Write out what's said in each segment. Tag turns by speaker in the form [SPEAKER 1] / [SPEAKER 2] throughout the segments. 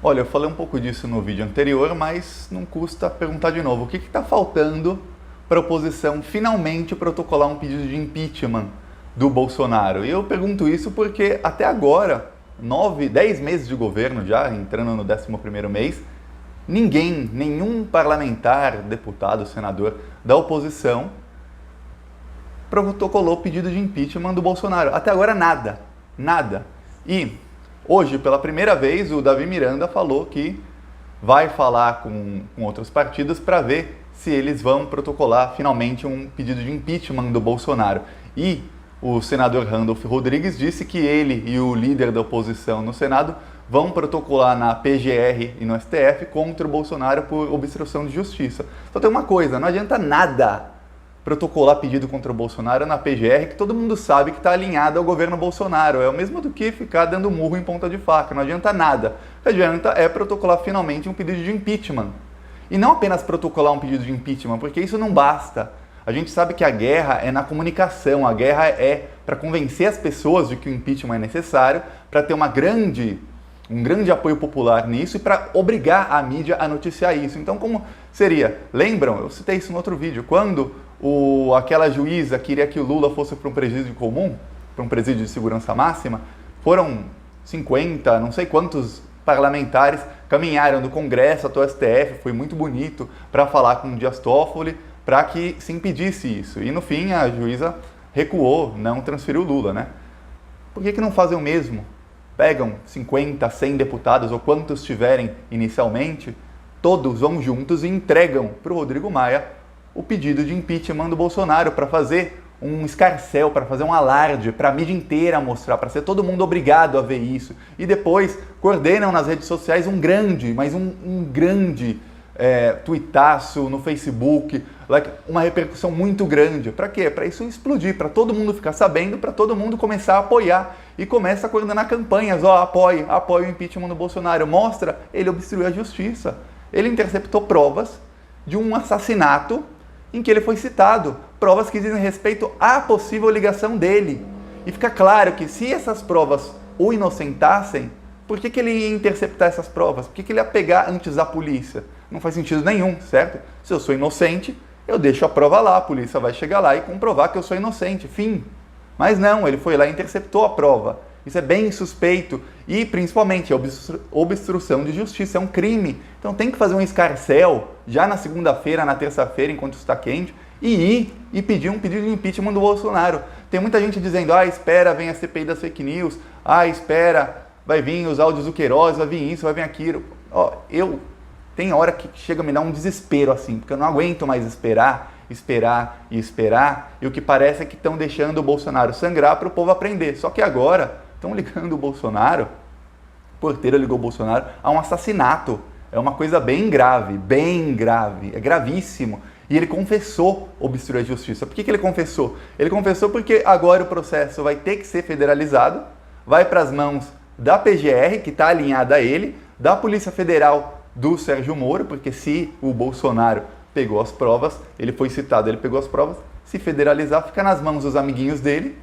[SPEAKER 1] Olha, eu falei um pouco disso no vídeo anterior, mas não custa perguntar de novo. O que está faltando para a oposição finalmente protocolar um pedido de impeachment do Bolsonaro? E eu pergunto isso porque até agora, 10 meses de governo já, entrando no 11º mês, ninguém, nenhum parlamentar, deputado, senador da oposição protocolou o pedido de impeachment do Bolsonaro. Até agora nada, nada. E hoje, pela primeira vez, o Davi Miranda falou que vai falar com outros partidos para ver se eles vão protocolar finalmente um pedido de impeachment do Bolsonaro. E o senador Randolph Rodrigues disse que ele e o líder da oposição no Senado vão protocolar na PGR e no STF contra o Bolsonaro por obstrução de justiça. Só tem uma coisa, não adianta nada protocolar pedido contra o Bolsonaro na PGR, que todo mundo sabe que está alinhado ao governo Bolsonaro. É o mesmo do que ficar dando murro em ponta de faca, não adianta nada. O que adianta é protocolar finalmente um pedido de impeachment. E não apenas protocolar um pedido de impeachment, porque isso não basta. A gente sabe que a guerra é na comunicação, a guerra é para convencer as pessoas de que o impeachment é necessário, para ter um grande apoio popular nisso e para obrigar a mídia a noticiar isso. Então, como seria? Lembram? Eu citei isso no outro vídeo. Quando aquela juíza queria que o Lula fosse para um presídio comum, para um presídio de segurança máxima, foram 50, não sei quantos parlamentares caminharam do Congresso até o STF, foi muito bonito, para falar com o Dias Toffoli, para que se impedisse isso. E no fim a juíza recuou, não transferiu o Lula, né? Por que não fazem o mesmo? Pegam 50, 100 deputados, ou quantos tiverem inicialmente, todos vão juntos e entregam para o Rodrigo Maia o pedido de impeachment do Bolsonaro, para fazer um escarcéu, para fazer um alarde, para a mídia inteira mostrar, para ser todo mundo obrigado a ver isso. E depois coordenam nas redes sociais um grande tuitaço no Facebook, uma repercussão muito grande. Para quê? Para isso explodir, para todo mundo ficar sabendo, para todo mundo começar a apoiar. E começa a coordenar campanhas, apoie o impeachment do Bolsonaro. Mostra, ele obstruiu a justiça. Ele interceptou provas de um assassinato em que ele foi citado, provas que dizem respeito à possível ligação dele. E fica claro que se essas provas o inocentassem, por que ele ia interceptar essas provas? Por que ele ia pegar antes da polícia? Não faz sentido nenhum, certo? Se eu sou inocente, eu deixo a prova lá, a polícia vai chegar lá e comprovar que eu sou inocente, fim. Mas não, ele foi lá e interceptou a prova. Isso é bem suspeito e, principalmente, obstrução de justiça, é um crime. Então tem que fazer um escarcéu já na segunda-feira, na terça-feira, enquanto está quente, e ir e pedir um pedido de impeachment do Bolsonaro. Tem muita gente dizendo, espera, vem a CPI das fake news, espera, vai vir os áudios do Queiroz, vai vir isso, vai vir aquilo. Tem hora que chega a me dar um desespero assim, porque eu não aguento mais esperar, e o que parece é que estão deixando o Bolsonaro sangrar para o povo aprender. Só que agora estão ligando o Bolsonaro, o porteiro ligou o Bolsonaro a um assassinato. É uma coisa bem grave, é gravíssimo. E ele confessou obstruir a justiça. Por que ele confessou? Ele confessou porque agora o processo vai ter que ser federalizado, vai para as mãos da PGR, que está alinhada a ele, da Polícia Federal do Sérgio Moro, porque se o Bolsonaro pegou as provas, ele foi citado, ele pegou as provas, se federalizar, fica nas mãos dos amiguinhos dele,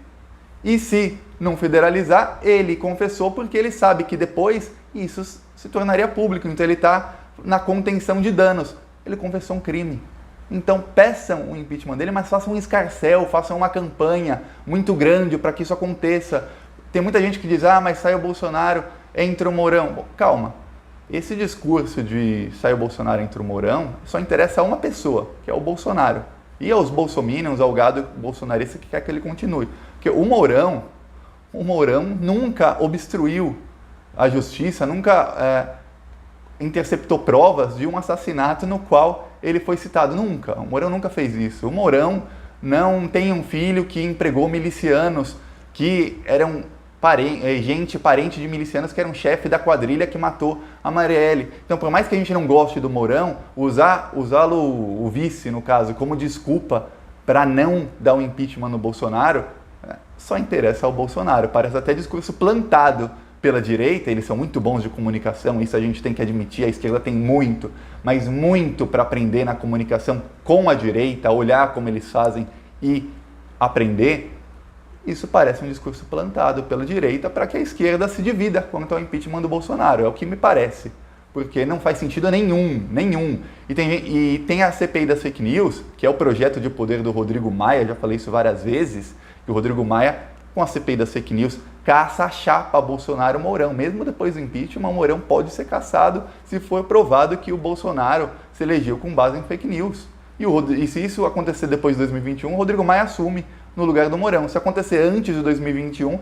[SPEAKER 1] e se não federalizar, ele confessou porque ele sabe que depois isso se tornaria público, então ele está na contenção de danos. Ele confessou um crime. Então peçam o impeachment dele, mas façam um escarcéu, façam uma campanha muito grande para que isso aconteça. Tem muita gente que diz, mas sai o Bolsonaro, entra o Mourão. Bom, calma. Esse discurso de sair o Bolsonaro, entra o Mourão, só interessa a uma pessoa, que é o Bolsonaro. E aos bolsominions, ao gado bolsonarista que quer que ele continue. Porque o Mourão nunca obstruiu a justiça, nunca interceptou provas de um assassinato no qual ele foi citado. Nunca. O Mourão nunca fez isso. O Mourão não tem um filho que empregou milicianos que eram parente de milicianos que era um chefe da quadrilha que matou a Marielle. Então, por mais que a gente não goste do Mourão, usá-lo, o vice, no caso, como desculpa para não dar um impeachment no Bolsonaro, só interessa ao Bolsonaro. Parece até discurso plantado pela direita, eles são muito bons de comunicação, isso a gente tem que admitir, a esquerda tem muito, mas muito para aprender na comunicação com a direita, olhar como eles fazem e aprender. Isso parece um discurso plantado pela direita para que a esquerda se divida quanto ao impeachment do Bolsonaro, é o que me parece. porque não faz sentido nenhum. E tem a CPI das fake news, que é o projeto de poder do Rodrigo Maia, já falei isso várias vezes, que o Rodrigo Maia, com a CPI das fake news, caça a chapa Bolsonaro-Mourão. Mesmo depois do impeachment, o Mourão pode ser caçado se for provado que o Bolsonaro se elegeu com base em fake news. E se isso acontecer depois de 2021, o Rodrigo Maia assume no lugar do Mourão. Se acontecer antes de 2021,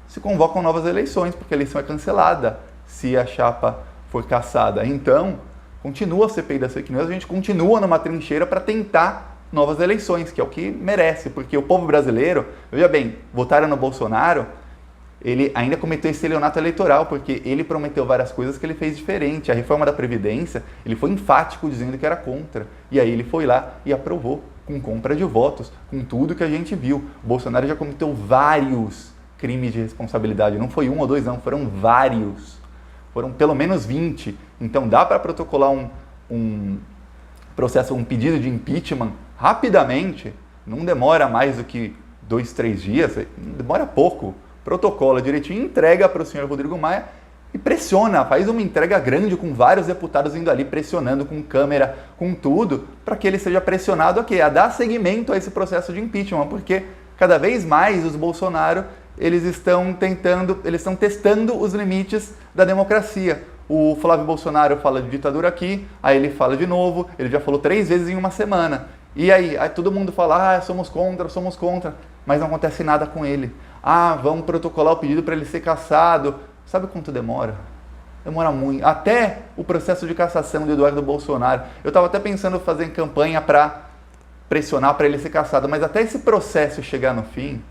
[SPEAKER 1] se convocam novas eleições, porque a eleição é cancelada se a chapa for caçada. Então, continua a CPI da fake news, a gente continua numa trincheira para tentar novas eleições, que é o que merece, porque o povo brasileiro, veja bem, votaram no Bolsonaro, ele ainda cometeu estelionato eleitoral, porque ele prometeu várias coisas que ele fez diferente. A reforma da Previdência, ele foi enfático dizendo que era contra, e aí ele foi lá e aprovou, com compra de votos, com tudo que a gente viu. O Bolsonaro já cometeu vários crimes de responsabilidade, não foi um ou dois, não, foram vários. Foram pelo menos 20. Então dá para protocolar um processo, um pedido de impeachment rapidamente. Não demora mais do que 2, 3 dias, demora pouco. Protocola direitinho, entrega para o senhor Rodrigo Maia e pressiona, faz uma entrega grande com vários deputados indo ali pressionando com câmera, com tudo, para que ele seja pressionado a dar seguimento a esse processo de impeachment, porque cada vez mais os Bolsonaro eles estão testando os limites da democracia. O Flávio Bolsonaro fala de ditadura aqui, aí ele fala de novo, ele já falou 3 vezes em uma semana. E aí todo mundo fala, somos contra, mas não acontece nada com ele. Vamos protocolar o pedido para ele ser cassado. Sabe quanto demora? Demora muito. Até o processo de cassação de Eduardo Bolsonaro. Eu estava até pensando em fazer campanha para pressionar para ele ser cassado, mas até esse processo chegar no fim,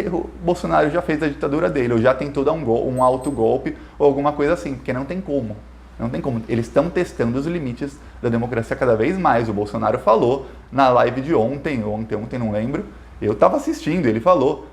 [SPEAKER 1] o Bolsonaro já fez a ditadura dele, ou já tentou dar um autogolpe ou alguma coisa assim, porque não tem como. Não tem como. Eles estão testando os limites da democracia cada vez mais. O Bolsonaro falou na live de ontem, não lembro, eu estava assistindo, ele falou,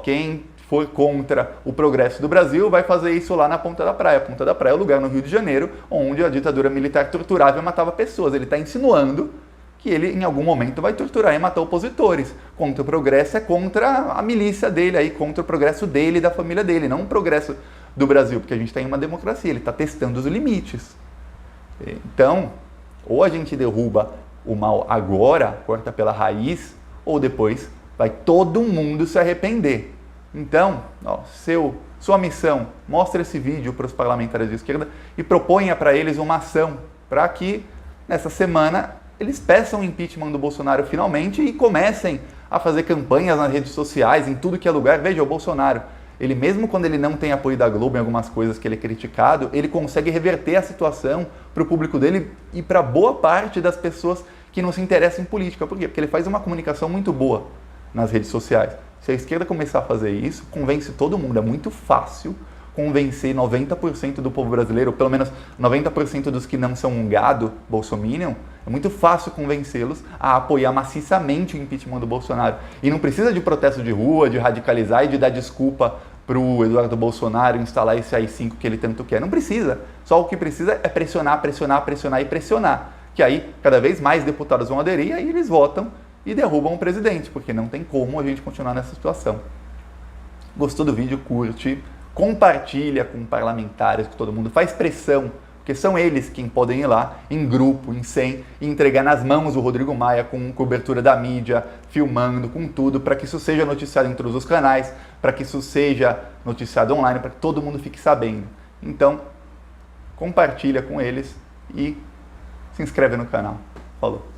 [SPEAKER 1] quem for contra o progresso do Brasil vai fazer isso lá na Ponta da Praia. A Ponta da Praia é o lugar no Rio de Janeiro onde a ditadura militar torturava e matava pessoas. Ele está insinuando que ele em algum momento vai torturar e matar opositores. Contra o progresso é contra a milícia dele, aí, contra o progresso dele e da família dele, não o progresso do Brasil, porque a gente tem uma democracia, ele está testando os limites. Então, ou a gente derruba o mal agora, corta pela raiz, ou depois vai todo mundo se arrepender. Então, sua missão, mostre esse vídeo para os parlamentares de esquerda e proponha para eles uma ação para que nessa semana eles peçam o impeachment do Bolsonaro finalmente e comecem a fazer campanhas nas redes sociais, em tudo que é lugar. Veja, o Bolsonaro, ele mesmo quando ele não tem apoio da Globo em algumas coisas que ele é criticado, ele consegue reverter a situação para o público dele e para boa parte das pessoas que não se interessam em política. Por quê? Porque ele faz uma comunicação muito boa nas redes sociais. Se a esquerda começar a fazer isso, convence todo mundo. É muito fácil convencer 90% do povo brasileiro, ou pelo menos 90% dos que não são um gado bolsominion, é muito fácil convencê-los a apoiar maciçamente o impeachment do Bolsonaro. E não precisa de protesto de rua, de radicalizar e de dar desculpa para o Eduardo Bolsonaro instalar esse AI-5 que ele tanto quer. Não precisa. Só o que precisa é pressionar e pressionar. Que aí cada vez mais deputados vão aderir e aí eles votam e derrubam o presidente, porque não tem como a gente continuar nessa situação. Gostou do vídeo? Curte. Compartilha com parlamentares, com todo mundo, faz pressão, porque são eles quem podem ir lá, em grupo, em 100, e entregar nas mãos o Rodrigo Maia com cobertura da mídia, filmando, com tudo, para que isso seja noticiado em todos os canais, para que isso seja noticiado online, para que todo mundo fique sabendo. Então, compartilha com eles e se inscreve no canal. Falou!